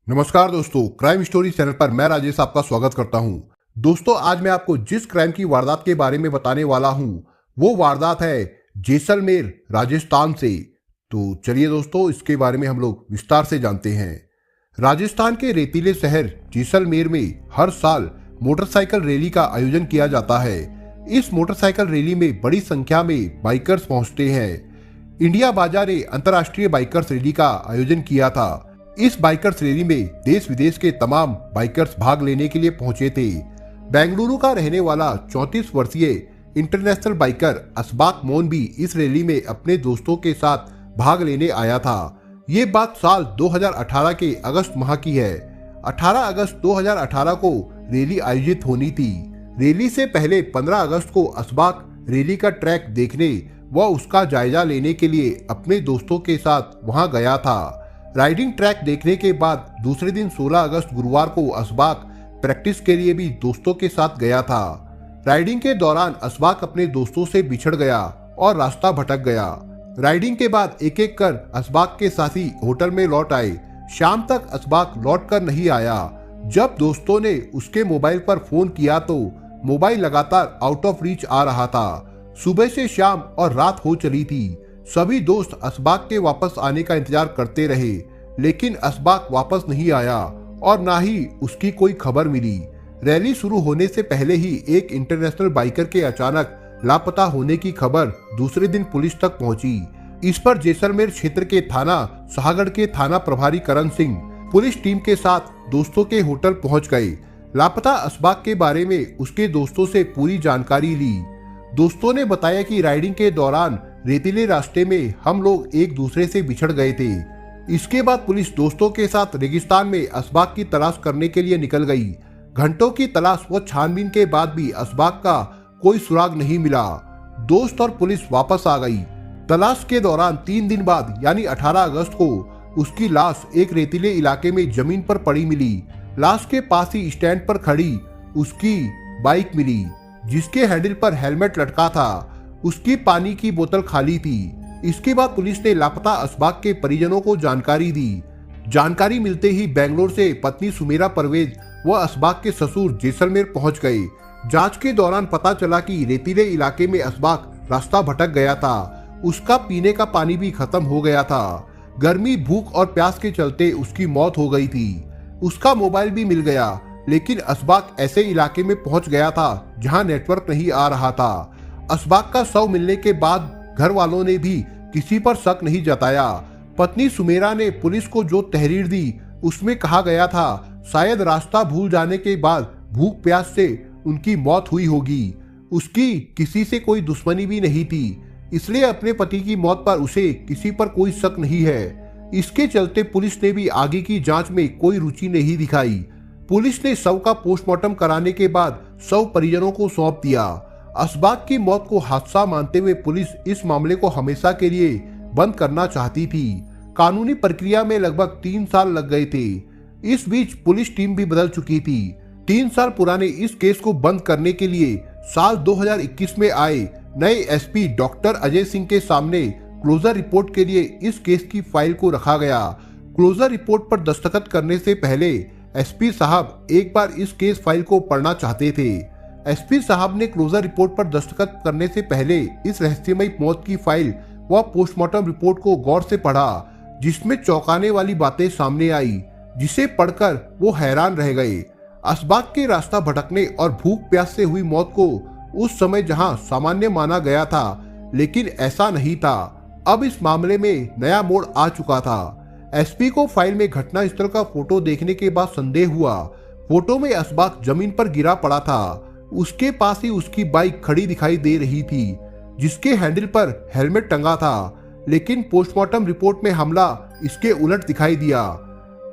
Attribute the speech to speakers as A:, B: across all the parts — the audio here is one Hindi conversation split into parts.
A: नमस्कार दोस्तों, क्राइम स्टोरी चैनल पर मैं राजेश आपका स्वागत करता हूं। दोस्तों, आज मैं आपको जिस क्राइम की वारदात के बारे में बताने वाला हूं वो वारदात है जैसलमेर, राजस्थान से। तो चलिए दोस्तों, इसके बारे में हम लोग विस्तार से जानते हैं। राजस्थान के रेतीले शहर जैसलमेर में हर साल मोटरसाइकिल रैली का आयोजन किया जाता है। इस मोटरसाइकिल रैली में बड़ी संख्या में बाइकर्स पहुंचते हैं। इंडिया बाजार ने अंतर्राष्ट्रीय बाइकर्स रैली का आयोजन किया था। इस बाइकर्स रैली में देश विदेश के तमाम बाइकर्स भाग लेने के लिए पहुंचे थे। बेंगलुरु का रहने वाला 34 वर्षीय इंटरनेशनल बाइकर असबाक मोन भी इस रैली में अपने दोस्तों के साथ भाग लेने आया था। ये बात साल 2018 के अगस्त माह की है। 18 अगस्त 2018 को रैली आयोजित होनी थी। रैली से पहले 15 अगस्त को असबाक रैली का ट्रैक देखने व उसका जायजा लेने के लिए अपने दोस्तों के साथ वहां गया था। राइडिंग ट्रैक देखने के बाद दूसरे दिन 16 अगस्त गुरुवार को असबाक प्रैक्टिस के लिए भी दोस्तों के साथ गया था। राइडिंग के दौरान असबाक अपने दोस्तों से बिछड़ गया और रास्ता भटक गया। राइडिंग के बाद एक एक कर असबाक के साथी होटल में लौट आए। शाम तक असबाक लौट कर नहीं आया। जब दोस्तों ने उसके मोबाइल पर फोन किया तो मोबाइल लगातार आउट ऑफ रीच आ रहा था। सुबह से शाम और रात हो चली थी। सभी दोस्त असबाक के वापस आने का इंतजार करते रहे, लेकिन असबाक वापस नहीं आया और ना ही उसकी कोई खबर मिली। रैली शुरू होने से पहले ही एक इंटरनेशनल बाइकर के अचानक लापता होने की खबर दूसरे दिन पुलिस तक पहुंची। इस पर जैसलमेर क्षेत्र के थाना शाहगढ़ के थाना प्रभारी करण सिंह पुलिस टीम के साथ दोस्तों के होटल पहुंच गए। लापता असबाक के बारे में उसके दोस्तों से पूरी जानकारी ली। दोस्तों ने बताया कि राइडिंग के दौरान रेतीले रास्ते में हम लोग एक दूसरे से बिछड़ गए थे। इसके बाद पुलिस दोस्तों के साथ रेगिस्तान में असबाक की तलाश करने के लिए निकल गई। घंटों की तलाश व छानबीन के बाद भी असबाक का कोई सुराग नहीं मिला। दोस्त और पुलिस वापस आ गई। तलाश के दौरान 3 दिन बाद यानी 18 अगस्त को उसकी लाश एक रेतीले इलाके में जमीन पर पड़ी मिली। लाश के पास ही स्टैंड पर खड़ी उसकी बाइक मिली, जिसके हैंडल पर हेलमेट लटका था। उसकी पानी की बोतल खाली थी। इसके बाद पुलिस ने लापता असबाक के परिजनों को जानकारी दी। जानकारी मिलते ही बेंगलोर से पत्नी सुमेरा परवेज व असबाक के ससुर जैसलमेर पहुंच गए। जांच के दौरान पता चला कि रेतीले इलाके में असबाक रास्ता भटक गया था। उसका पीने का पानी भी खत्म हो गया था। गर्मी, भूख और प्यास के चलते उसकी मौत हो गई थी। उसका मोबाइल भी मिल गया, लेकिन असबाक ऐसे इलाके में पहुंच गया था जहां नेटवर्क नहीं आ रहा था। असबाक का शव मिलने के बाद घर वालों ने भी किसी पर शक नहीं जताया। पत्नी सुमेरा ने पुलिस को जो तहरीर दी उसमें कहा गया था शायद रास्ता भूल जाने के बाद भूख प्यास से उनकी मौत हुई होगी। उसकी किसी से कोई दुश्मनी भी नहीं थी, इसलिए अपने पति की मौत पर उसे किसी पर कोई शक नहीं है। इसके चलते पुलिस ने भी आगे की जांच में कोई रुचि नहीं दिखाई। पुलिस ने शव का पोस्टमार्टम कराने के बाद शव परिजनों को सौंप दिया। असबाक की मौत को हादसा मानते हुए पुलिस इस मामले को हमेशा के लिए बंद करना चाहती थी। कानूनी प्रक्रिया में लगभग 3 साल लग गए थे। इस बीच पुलिस टीम भी बदल चुकी थी। 3 साल पुराने इस केस को बंद करने के लिए साल 2021 में आए नए एसपी डॉक्टर अजय सिंह के सामने क्लोजर रिपोर्ट के लिए इस केस की फाइल को रखा गया। क्लोजर रिपोर्ट पर दस्तखत करने से पहले एसपी साहब एक बार इस केस फाइल को पढ़ना चाहते थे। एसपी साहब ने क्लोजर रिपोर्ट पर दस्तखत करने से पहले इस रहस्यमयी मौत की फाइल व पोस्टमार्टम रिपोर्ट को गौर से पढ़ा, जिसमें चौंकाने वाली बातें सामने आई, जिसे पढ़कर वो हैरान रह गए। असबाक के रास्ता भटकने और भूख प्यास से हुई मौत को उस समय जहां सामान्य माना गया था, लेकिन ऐसा नहीं था। अब इस मामले में नया मोड़ आ चुका था। एसपी को फाइल में घटनास्थल का फोटो देखने के बाद संदेह हुआ। फोटो में असबाक जमीन पर गिरा पड़ा था। उसके पास ही उसकी बाइक खड़ी दिखाई दे रही थी, जिसके हैंडल पर हेलमेट टंगा था, लेकिन पोस्टमार्टम रिपोर्ट में हमला इसके उलट दिखाई दिया।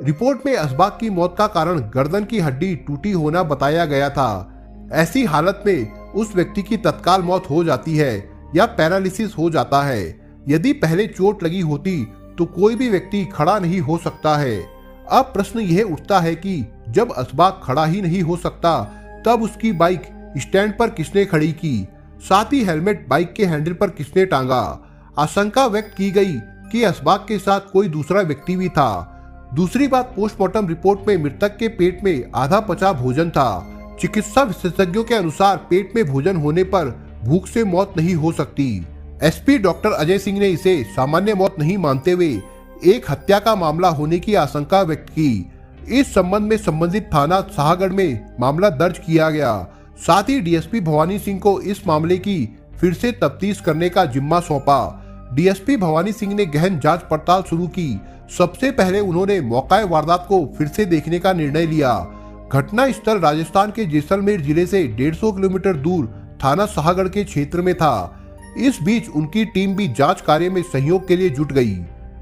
A: रिपोर्ट में असबाक की मौत का कारण गर्दन की हड्डी टूटी होना बताया गया था। ऐसी हालत में उस व्यक्ति की तत्काल मौत हो जाती है या पैरालिसिस हो जाता है। यदि पहले चोट लगी होती तो कोई भी व्यक्ति खड़ा नहीं हो सकता है। अब प्रश्न यह उठता है कि जब असबाक खड़ा ही नहीं हो सकता, तब उसकी बाइक स्टैंड पर किसने खड़ी की? साथ ही हेलमेट बाइक के हैंडल पर किसने टांगा? आशंका व्यक्त की गई कि असबाक के साथ कोई दूसरा व्यक्ति भी था। दूसरी बात, पोस्टमार्टम रिपोर्ट में मृतक के पेट में आधा पचा भोजन था। चिकित्सा विशेषज्ञों के अनुसार पेट में भोजन होने पर भूख से मौत नहीं हो सकती। एसपी डॉक्टर अजय सिंह ने इसे सामान्य मौत नहीं मानते हुए एक हत्या का मामला होने की आशंका व्यक्त की। इस संबंध में संबंधित थाना शाहगढ़ में मामला दर्ज किया गया। साथ ही डीएसपी भवानी सिंह को इस मामले की फिर से तफ्तीश करने का जिम्मा सौंपा। डीएसपी भवानी सिंह ने गहन जांच पड़ताल शुरू की। सबसे पहले उन्होंने मौका वारदात को फिर से देखने का निर्णय लिया। घटना स्थल राजस्थान के जैसलमेर जिले से 150 किलोमीटर दूर थाना शाहगढ़ के क्षेत्र में था। इस बीच उनकी टीम भी जांच कार्य में सहयोग के लिए जुट गई।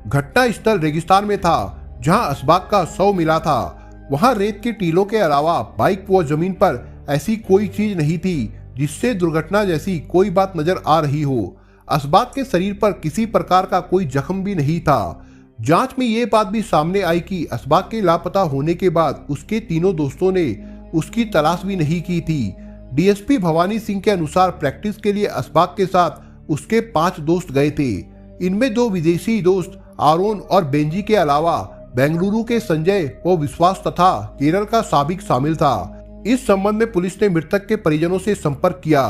A: घटना स्थल रेगिस्तान में था, जहां असबाक का शव मिला था। वहां रेत के टीलों के अलावा बाइक व जमीन पर ऐसी कोई चीज नहीं थी जिससे दुर्घटना जैसी कोई बात नजर आ रही हो। असबाक के शरीर पर किसी प्रकार का कोई जख्म भी नहीं था। जांच में ये बात भी सामने आई कि असबाक के लापता होने के बाद उसके तीनों दोस्तों ने उसकी तलाश भी नहीं की थी। डीएसपी भवानी सिंह के अनुसार प्रैक्टिस के लिए असबाक के साथ उसके 5 दोस्त गए थे। इनमें 2 विदेशी दोस्त आरोन और बेंजी के अलावा बेंगलुरु के संजय व विश्वास तथा केरल का साबिक शामिल था। इस संबंध में पुलिस ने मृतक के परिजनों से संपर्क किया।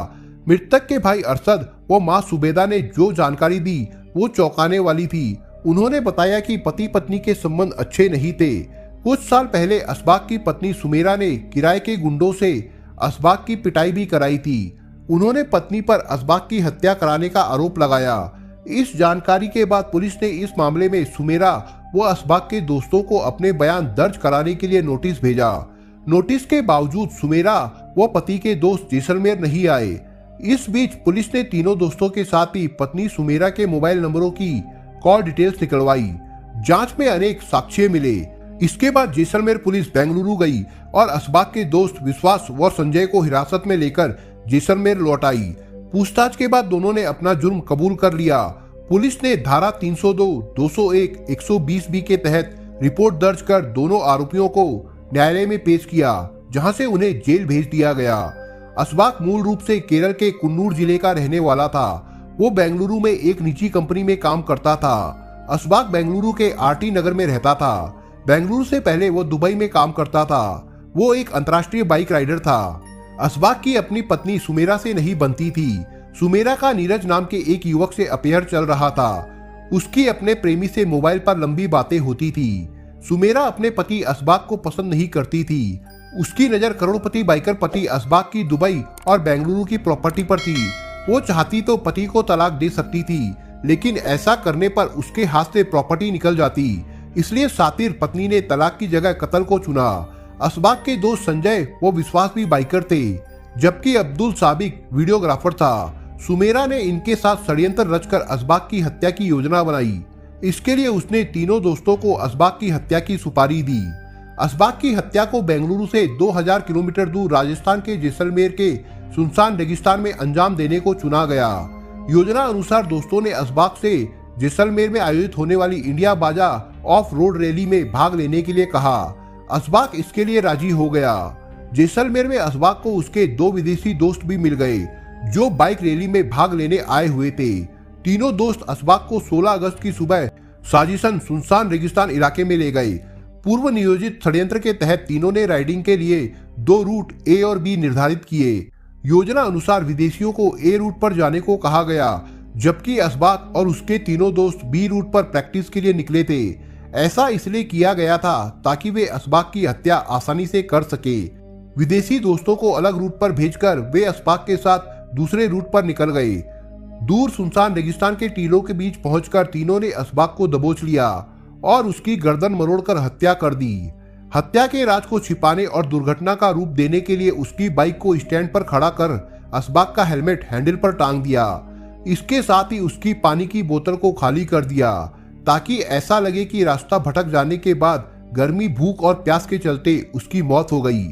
A: मृतक के भाई अरशद व मां सुबेदा ने जो जानकारी दी वो चौंकाने वाली थी। उन्होंने बताया कि पति पत्नी के संबंध अच्छे नहीं थे। कुछ साल पहले असबाक की पत्नी सुमेरा ने किराए के गुंडों से असबाक की पिटाई भी कराई थी। उन्होंने पत्नी पर असबाक की हत्या कराने का आरोप लगाया। इस जानकारी के बाद पुलिस ने इस मामले में सुमेरा व असबाक के दोस्तों को अपने बयान दर्ज कराने के लिए नोटिस भेजा। नोटिस के बावजूद सुमेरा व पति के दोस्त जैसलमेर नहीं आए। इस बीच पुलिस ने तीनों दोस्तों के साथ ही पत्नी सुमेरा के मोबाइल नंबरों की कॉल डिटेल्स निकलवाई। जांच में अनेक साक्ष्य मिले। इसके बाद जैसलमेर पुलिस बेंगलुरु गई और असबाक के दोस्त विश्वास व संजय को हिरासत में लेकर जैसलमेर लौट आई। पूछताछ के बाद दोनों ने अपना जुर्म कबूल कर लिया। पुलिस ने धारा 302, 201, 120 बी के तहत रिपोर्ट दर्ज कर दोनों आरोपियों को न्यायालय में पेश किया, जहां से उन्हें जेल भेज दिया गया। असबाक मूल रूप से केरल के कुन्नूर जिले का रहने वाला था। वो बेंगलुरु में एक निजी कंपनी में काम करता था। असबाक बेंगलुरु के आरटी नगर में रहता था। बेंगलुरु से पहले वो दुबई में काम करता था। वो एक अंतर्राष्ट्रीय बाइक राइडर था। असबाक की अपनी पत्नी सुमेरा से नहीं बनती थी। सुमेरा का नीरज नाम के एक युवक से अफेयर चल रहा था। उसकी अपने प्रेमी से मोबाइल पर लंबी बातें होती थी। सुमेरा अपने पति असबाक को पसंद नहीं करती थी। उसकी नजर करोड़पति बाइकर पति असबाक की दुबई और बेंगलुरु की प्रॉपर्टी पर थी। वो चाहती तो पति को तलाक दे सकती थी, लेकिन ऐसा करने पर उसके हाथ से प्रॉपर्टी निकल जाती। इसलिए सातिर पत्नी ने तलाक की जगह कत्ल को चुना। असबाक के दोस्त संजय व विश्वास भी बाइकर थे, जबकि अब्दुल साबिक वीडियोग्राफर था। सुमेरा ने इनके साथ षड्यंत्र रचकर असबाक की हत्या की योजना बनाई। इसके लिए उसने तीनों दोस्तों को असबाक की हत्या की सुपारी दी। असबाक की हत्या को बेंगलुरु से 2000 किलोमीटर दूर राजस्थान के जैसलमेर के सुनसान रेगिस्तान में अंजाम देने को चुना गया। योजना अनुसार दोस्तों ने असबाक से जैसलमेर में आयोजित होने वाली इंडिया बाजा ऑफ रोड रैली में भाग लेने के लिए कहा। असबाक इसके लिए राजी हो गया। जैसलमेर में असबाक को उसके 2 विदेशी दोस्त भी मिल गए, जो बाइक रैली में भाग लेने आए हुए थे। तीनों दोस्त असबाक को 16 अगस्त की सुबह साजिशन सुनसान रेगिस्तान इलाके में ले गए। पूर्व नियोजित षड्यंत्र के तहत तीनों ने राइडिंग के लिए 2 रूट ए और बी निर्धारित किए। योजना अनुसार विदेशियों को ए रूट पर जाने को कहा गया, जबकि असबाक और उसके तीनों दोस्त बी रूट पर प्रैक्टिस के लिए निकले थे। ऐसा इसलिए किया गया था ताकि वे असबाक की हत्या आसानी से कर सके। विदेशी दोस्तों को अलग रूट पर भेजकर वे असबाक के साथ दूसरे रूट पर निकल गए। दूर सुनसान रेगिस्तान के टीलों के बीच पहुंचकर तीनों ने असबाक को दबोच लिया और उसकी गर्दन मरोड़कर हत्या कर दी। हत्या के राज को छिपाने और दुर्घटना का रूप देने के लिए उसकी बाइक को स्टैंड पर खड़ा कर असबाक का हेलमेट हैंडल पर टांग दिया। इसके साथ ही उसकी पानी की बोतल को खाली कर दिया, ताकि ऐसा लगे कि रास्ता भटक जाने के बाद गर्मी, भूख और प्यास के चलते उसकी मौत हो गई।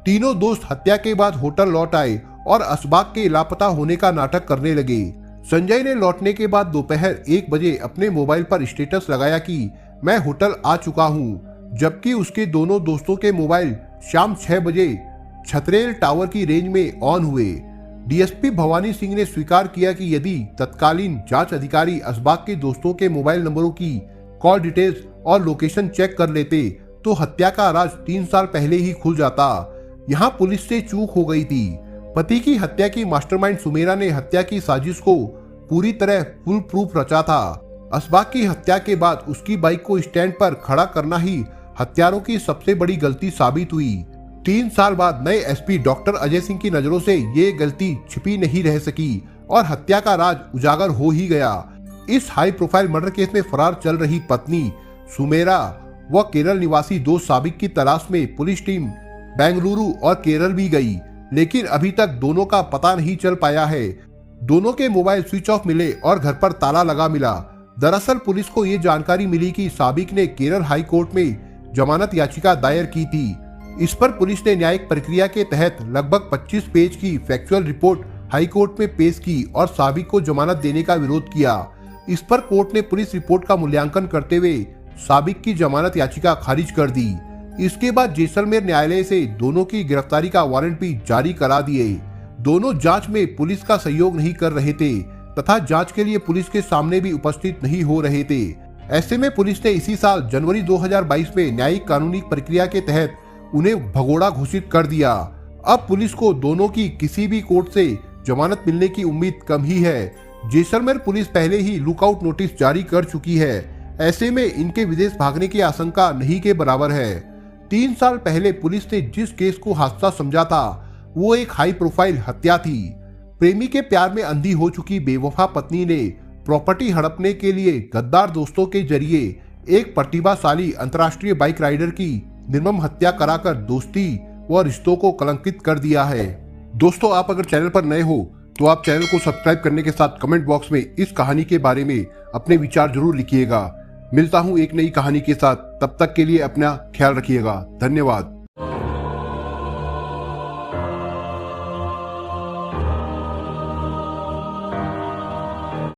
A: तीनों दोस्त हत्या के बाद होटल लौट आए और असबाक के लापता होने का नाटक करने लगे। संजय ने लौटने के बाद दोपहर 1 बजे अपने मोबाइल पर स्टेटस लगाया कि मैं होटल आ चुका हूं, जबकि उसके दोनों दोस्तों के मोबाइल शाम 6 बजे छतरेल टावर की रेंज में ऑन हुए। डीएसपी भवानी सिंह ने स्वीकार किया कि यदि तत्कालीन जांच अधिकारी असबाक के दोस्तों के मोबाइल नंबरों की कॉल डिटेल्स और लोकेशन चेक कर लेते तो हत्या का राज 3 साल पहले ही खुल जाता। यहाँ पुलिस से चूक हो गई थी। पति की हत्या की मास्टरमाइंड सुमेरा ने हत्या की साजिश को पूरी तरह फुल प्रूफ रचा था। असबाक की हत्या के बाद उसकी बाइक को स्टैंड पर खड़ा करना ही हत्यारों की सबसे बड़ी गलती साबित हुई। 3 साल बाद नए एसपी डॉक्टर अजय सिंह की नजरों से ये गलती छिपी नहीं रह सकी और हत्या का राज उजागर हो ही गया। इस हाई प्रोफाइल मर्डर केस में फरार चल रही पत्नी सुमेरा व केरल निवासी 2 साबिक की तलाश में पुलिस टीम बेंगलुरु और केरल भी गई, लेकिन अभी तक दोनों का पता नहीं चल पाया है। दोनों के मोबाइल स्विच ऑफ मिले और घर पर ताला लगा मिला। दरअसल पुलिस को ये जानकारी मिली कि साबिक ने केरल हाई कोर्ट में जमानत याचिका दायर की थी। इस पर पुलिस ने न्यायिक प्रक्रिया के तहत लगभग 25 पेज की फैक्चुअल रिपोर्ट हाई कोर्ट में पेश की और साबिक को जमानत देने का विरोध किया। इस पर कोर्ट ने पुलिस रिपोर्ट का मूल्यांकन करते हुए साबिक की जमानत याचिका खारिज कर दी। इसके बाद जैसलमेर न्यायालय से दोनों की गिरफ्तारी का वारंट भी जारी करा दिए। दोनों जांच में पुलिस का सहयोग नहीं कर रहे थे तथा जांच के लिए पुलिस के सामने भी उपस्थित नहीं हो रहे थे। ऐसे में पुलिस ने इसी साल जनवरी 2022 में न्यायिक कानूनी प्रक्रिया के तहत उन्हें भगोड़ा घोषित कर दिया। अब पुलिस को दोनों की किसी भी कोर्ट से जमानत मिलने की उम्मीद कम ही है। जैसलमेर पुलिस पहले ही लुकआउट नोटिस जारी कर चुकी है। ऐसे में इनके विदेश भागने की आशंका नहीं के बराबर है। 3 साल पहले पुलिस ने जिस केस को हादसा समझा था वो एक हाई प्रोफाइल हत्या थी। प्रेमी के प्यार में अंधी हो चुकी बेवफा पत्नी ने प्रॉपर्टी हड़पने के लिए गद्दार दोस्तों के जरिए एक प्रतिभाशाली अंतर्राष्ट्रीय बाइक राइडर की निर्मम हत्या कराकर दोस्ती व रिश्तों को कलंकित कर दिया है। दोस्तों, आप अगर चैनल पर नए हो तो आप चैनल को सब्सक्राइब करने के साथ कमेंट बॉक्स में इस कहानी के बारे में अपने विचार जरूर लिखिएगा। मिलता हूं एक नई कहानी के साथ, तब तक के लिए अपना ख्याल रखिएगा। धन्यवाद।